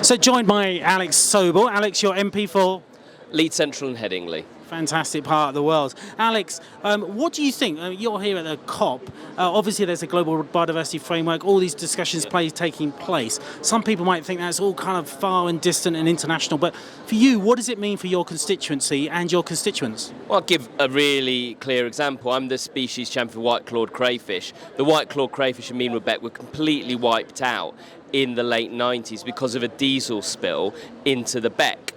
So joined by Alex Sobel. Alex, you're MP for? Leeds Central and Headingley. Fantastic part of the world. Alex, what do you think? You're here at the COP. Obviously, there's a global biodiversity framework, all these discussions taking place. Some people might think that's all kind of far and distant and international, but for you, what does it mean for your constituency and your constituents? Well, I'll give a really clear example. I'm the species champion for white-clawed crayfish. The white-clawed crayfish in Meanwood were completely wiped out in the late 90s because of a diesel spill into the beck.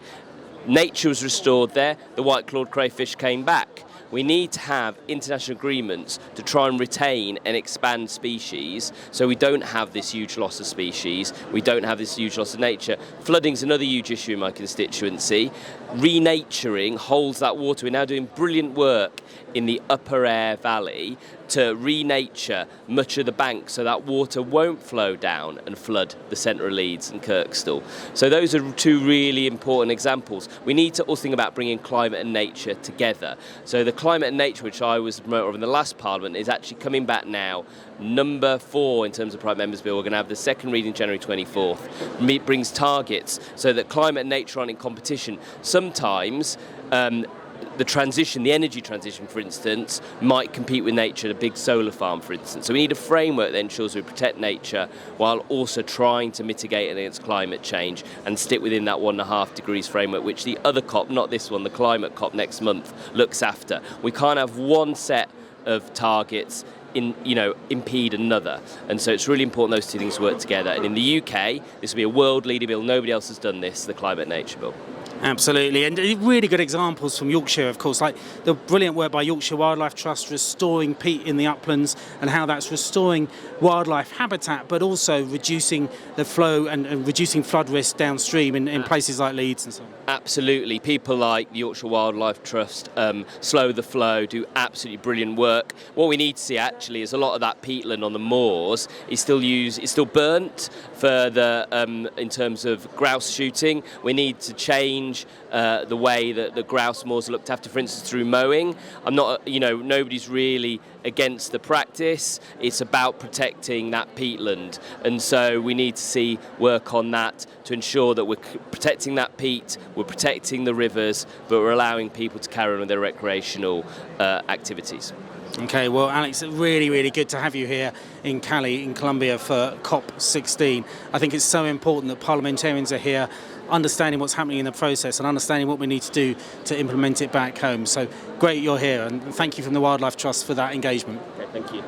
Nature was restored there, the white-clawed crayfish came back. We need to have international agreements to try and retain and expand species so we don't have this huge loss of species, we don't have this huge loss of nature. Flooding's another huge issue in my constituency. Renaturing holds that water. We're now doing brilliant work in the Upper Aire Valley to renature much of the bank so that water won't flow down and flood the centre of Leeds and Kirkstall. So those are two really important examples. We need to also think about bringing climate and nature together. So the climate and nature, which I was the promoter of in the last Parliament, is actually coming back now. Number 4 in terms of Prime Member's Bill. We're going to have the second reading January 24th. It brings targets so that climate and nature aren't in competition. Sometimes the energy transition, for instance, might compete with nature, a big solar farm, for instance. So we need a framework that ensures we protect nature while also trying to mitigate against climate change and stick within that 1.5 degrees framework, which the other COP, not this one, the climate COP next month, looks after. We can't have one set of targets impede another. And so it's really important those two things work together. And in the UK, this will be a world leader bill. Nobody else has done this, the Climate Nature Bill. Absolutely, and really good examples from Yorkshire, of course, like the brilliant work by Yorkshire Wildlife Trust restoring peat in the uplands and how that's restoring wildlife habitat, but also reducing the flow and reducing flood risk downstream in places like Leeds and so on. Absolutely. People like the Yorkshire Wildlife Trust slow the flow, do absolutely brilliant work. What we need to see actually is a lot of that peatland on the moors is still burnt for in terms of grouse shooting. We need to change the way that the grouse moors are looked after, for instance, through mowing. Nobody's really against the practice. It's about protecting that peatland, and so we need to see work on that to ensure that we're protecting that peat, we're protecting the rivers, but we're allowing people to carry on with their recreational activities. Okay, well, Alex, really, really good to have you here in Cali, in Colombia, for COP16. I think it's so important that parliamentarians are here, understanding what's happening in the process and understanding what we need to do to implement it back home. So great you're here, and thank you from the Wildlife Trust for that engagement. Okay, thank you.